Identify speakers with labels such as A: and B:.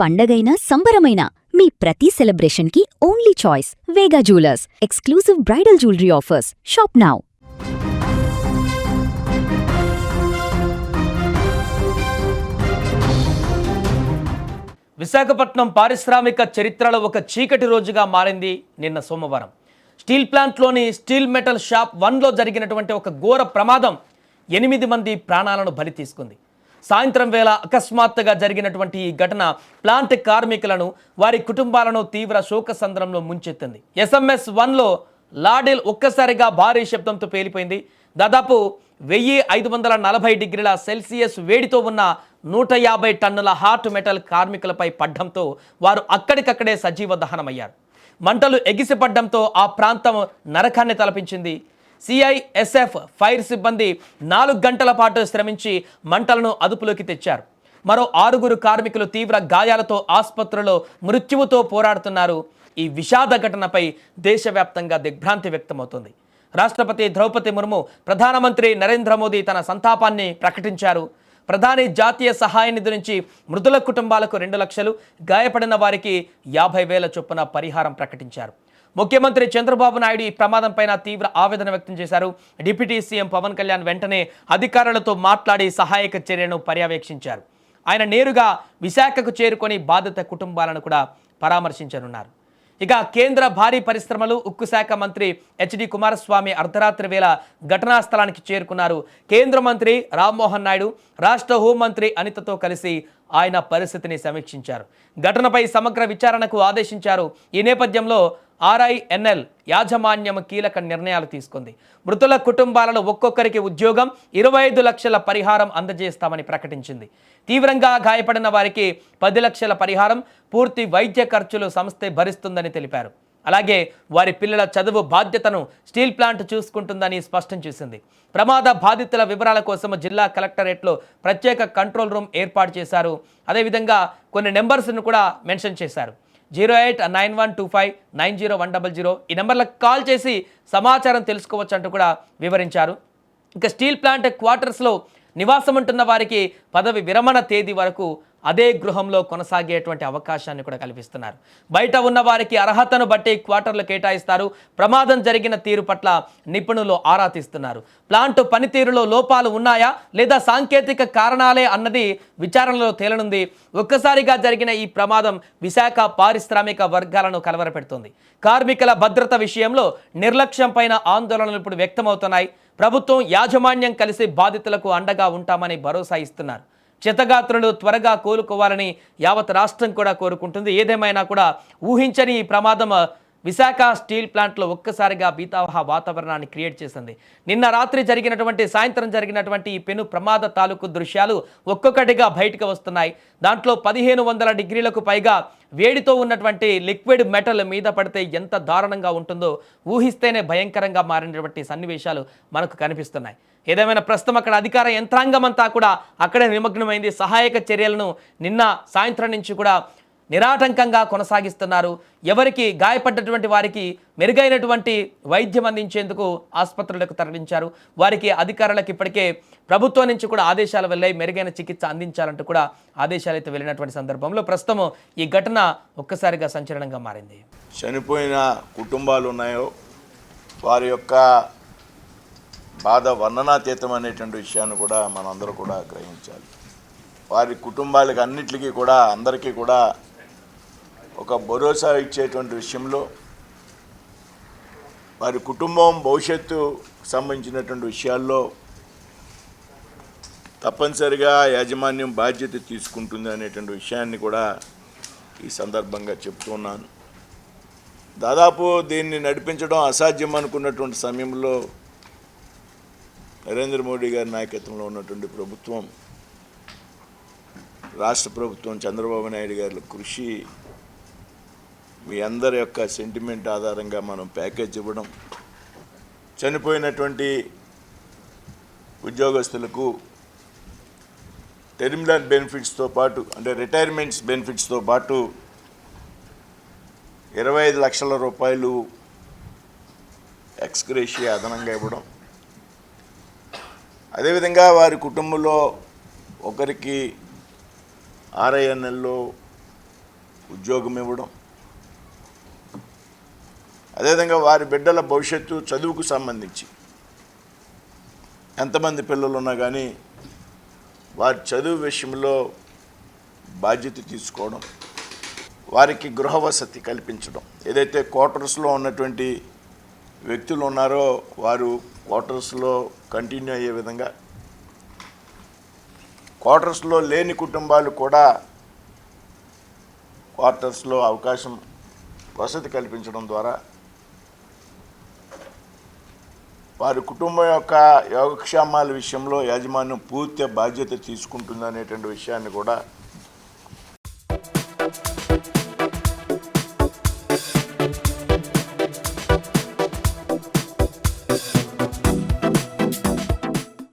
A: పండగైనా సంబరమైనా మీ ప్రతి సెలబ్రేషన్కి only choice Vega jewellers. Exclusive bridal jewellery offers. Shop now.
B: Visakhapatnam పారిశ్రామిక చరిత్రలో ఒక చీకటి రోజుగా మారింది నిన్న సోమవారం. స్టీల్ ప్లాంట్లోని స్టీల్ మెటల్ షాప్ 1లో జరిగినటువంటి ఒక ఘోర ప్రమాదం 8 మంది ప్రాణాలను బలి తీసుకుంది. సాయంత్రం వేళ అకస్మాత్తుగా జరిగినటువంటి ఈ ఘటన ప్లాంట్ కార్మికులను, వారి కుటుంబాలను తీవ్ర శోకసంద్రంలో ముంచెత్తింది. SMS 1లో లాడిల్ ఒక్కసారిగా భారీ శబ్దంతో పేలిపోయింది. దాదాపు 1540 డిగ్రీల సెల్సియస్ వేడితో ఉన్న 150 టన్నుల హాట్ మెటల్ కార్మికులపై పడ్డంతో వారు అక్కడికక్కడే సజీవ దహనమయ్యారు. మంటలు ఎగిసిపడ్డంతో ఆ ప్రాంతం నరకాన్ని తలపించింది. CISF ఫైర్ సిబ్బంది 4 గంటల పాటు శ్రమించి మంటలను అదుపులోకి తెచ్చారు. మరో 6 కార్మికులు తీవ్ర గాయాలతో ఆసుపత్రిలో మృత్యువుతో పోరాడుతున్నారు. ఈ విషాద ఘటనపై దేశవ్యాప్తంగా దిగ్భ్రాంతి వ్యక్తమవుతోంది. రాష్ట్రపతి ద్రౌపది ముర్ము, ప్రధానమంత్రి నరేంద్ర మోదీ తన సంతాపాన్ని ప్రకటించారు. ప్రధాని జాతీయ సహాయ నిధి నుంచి మృతుల కుటుంబాలకు 2 లక్షలు, గాయపడిన వారికి 50,000 చొప్పున పరిహారం ప్రకటించారు. ముఖ్యమంత్రి చంద్రబాబు నాయుడు ఈ ప్రమాదంపైన తీవ్ర ఆవేదన వ్యక్తం చేశారు. డిప్యూటీ సీఎం పవన్ కళ్యాణ్ వెంటనే అధికారులతో మాట్లాడి సహాయక చర్యను పర్యవేక్షించారు. ఆయన నేరుగా విశాఖకు చేరుకొని బాధిత కుటుంబాలను కూడా పరామర్శించనున్నారు. ఇక కేంద్ర భారీ పరిశ్రమలు, ఉక్కు శాఖ మంత్రి HD కుమారస్వామి అర్ధరాత్రి వేళ ఘటనా స్థలానికి చేరుకున్నారు. కేంద్ర మంత్రి రామ్మోహన్ నాయుడు, రాష్ట్ర హోంమంత్రి అనితతో కలిసి ఆయన పరిస్థితిని సమీక్షించారు. ఘటనపై సమగ్ర విచారణకు ఆదేశించారు. ఈ నేపథ్యంలో RINL యాజమాన్యం కీలక నిర్ణయాలు తీసుకుంది. మృతుల కుటుంబాలలో ఒక్కొక్కరికి ఉద్యోగం, 25 లక్షల పరిహారం అందజేస్తామని ప్రకటించింది. తీవ్రంగా గాయపడిన వారికి 10 లక్షల పరిహారం, పూర్తి వైద్య ఖర్చులు సంస్థే భరిస్తుందని తెలిపారు. అలాగే వారి పిల్లల చదువు బాధ్యతను స్టీల్ ప్లాంట్ చూసుకుంటుందని స్పష్టం చేసింది. ప్రమాద బాధితుల వివరాల కోసం జిల్లా కలెక్టరేట్లో ప్రత్యేక కంట్రోల్ రూమ్ ఏర్పాటు చేశారు. అదేవిధంగా కొన్ని నెంబర్స్ను కూడా మెన్షన్ చేశారు. 089125900100 ఈ నెంబర్లకు కాల్ చేసి సమాచారం తెలుసుకోవచ్చు అంటూ కూడా వివరించారు. ఇక స్టీల్ ప్లాంట్ క్వార్టర్స్లో నివాసం ఉంటున్న వారికి పదవి విరమణ తేదీ వరకు అదే గృహంలో కొనసాగేటువంటి అవకాశాన్ని కూడా కల్పిస్తున్నారు. బయట ఉన్న వారికి అర్హతను బట్టి క్వార్టర్లు కేటాయిస్తారు. ప్రమాదం జరిగిన తీరు పట్ల నిపుణులు ఆరా తీస్తున్నారు. ప్లాంట్ పనితీరులో లోపాలు ఉన్నాయా లేదా సాంకేతిక కారణాలే అన్నది విచారణలో తేలనుంది. ఒక్కసారిగా జరిగిన ఈ ప్రమాదం విశాఖ పారిశ్రామిక వర్గాలను కలవరపెడుతుంది. కార్మికుల భద్రత విషయంలో నిర్లక్ష్యం పైన ఆందోళనలు ఇప్పుడు వ్యక్తమవుతున్నాయి. ప్రభుత్వం, యాజమాన్యం కలిసి బాధితులకు అండగా ఉంటామని భరోసా ఇస్తున్నారు. క్షతగాత్రులు త్వరగా కోలుకోవాలని యావత్ రాష్ట్రం కూడా కోరుకుంటుంది. ఏదేమైనా కూడా ఊహించని ఈ ప్రమాదం విశాఖ స్టీల్ ప్లాంట్లో ఒక్కసారిగా భీతావహ వాతావరణాన్ని క్రియేట్ చేసింది. నిన్న రాత్రి సాయంత్రం జరిగినటువంటి ఈ పెను ప్రమాద తాలూకు దృశ్యాలు ఒక్కొక్కటిగా బయటకు వస్తున్నాయి. దాంట్లో 1500 డిగ్రీలకు పైగా వేడితో ఉన్నటువంటి లిక్విడ్ మెటల్ మీద పడితే ఎంత దారుణంగా ఉంటుందో ఊహిస్తేనే భయంకరంగా మారినటువంటి సన్నివేశాలు మనకు కనిపిస్తున్నాయి. ఏదేమైనా ప్రస్తుతం అక్కడ అధికార యంత్రాంగం అంతా కూడా అక్కడే నిమగ్నమైంది. సహాయక చర్యలను నిన్న సాయంత్రం నుంచి కూడా నిరాటంకంగా కొనసాగిస్తున్నారు. ఎవరికి గాయపడ్డటువంటి వారికి మెరుగైనటువంటి వైద్యం అందించేందుకు ఆసుపత్రులకు తరలించారు. వారికి అధికారులకు ఇప్పటికే ప్రభుత్వం నుంచి కూడా ఆదేశాలు వెళ్ళాయి. మెరుగైన చికిత్స అందించాలంటూ కూడా ఆదేశాలు అయితే వెళ్ళినటువంటి సందర్భంలో ప్రస్తుతం ఈ ఘటన ఒక్కసారిగా సంచలనంగా మారింది.
C: చనిపోయిన కుటుంబాలు ఉన్నాయో వారి యొక్క బాధ వర్ణనాతీతం అనేటువంటి విషయాన్ని కూడా మనందరూ కూడా గ్రహించాలి. వారి కుటుంబాలకు అన్నిటికీ కూడా అందరికీ కూడా ఒక భరోసా ఇచ్చేటువంటి విషయంలో వారి కుటుంబం భవిష్యత్తు సంబంధించినటువంటి విషయాల్లో తప్పనిసరిగా యాజమాన్యం బాధ్యత తీసుకుంటుంది అనేటువంటి విషయాన్ని కూడా ఈ సందర్భంగా చెప్తున్నాను. దాదాపు దీన్ని నడిపించడం అసాధ్యం అనుకున్నటువంటి సమయంలో నరేంద్ర మోడీ గారి నాయకత్వంలో ఉన్నటువంటి ప్రభుత్వం, రాష్ట్ర ప్రభుత్వం, చంద్రబాబు నాయుడు గారి కృషి, మీ అందరి యొక్క సెంటిమెంట్ ఆధారంగా మనం ప్యాకేజ్ ఇవ్వడం, చనిపోయినటువంటి ఉద్యోగస్తులకు టెర్మినల్ బెనిఫిట్స్తో పాటు అంటే రిటైర్మెంట్స్ బెనిఫిట్స్తో పాటు 25 లక్షల రూపాయలు ఎక్స్గ్రేషియా అదనంగా ఇవ్వడం, అదేవిధంగా వారి కుటుంబంలో ఒకరికి RINLలో ఉద్యోగం ఇవ్వడం, అదేవిధంగా వారి బిడ్డల భవిష్యత్తు చదువుకు సంబంధించి ఎంతమంది పిల్లలు ఉన్నా కానీ వారి చదువు విషయంలో బాధ్యత తీసుకోవడం, వారికి గృహ వసతి కల్పించడం. ఏదైతే క్వార్టర్స్లో ఉన్నటువంటి వ్యక్తులు ఉన్నారో వారు క్వార్టర్స్లో కంటిన్యూ అయ్యే విధంగా, క్వార్టర్స్లో లేని కుటుంబాలు కూడా క్వార్టర్స్లో అవకాశం వసతి కల్పించడం ద్వారా వారి కుటుంబం యొక్క యోగక్షేమాల విషయంలో యాజమాన్యం పూర్తి బాధ్యత తీసుకుంటుందనేటువంటి విషయాన్ని కూడా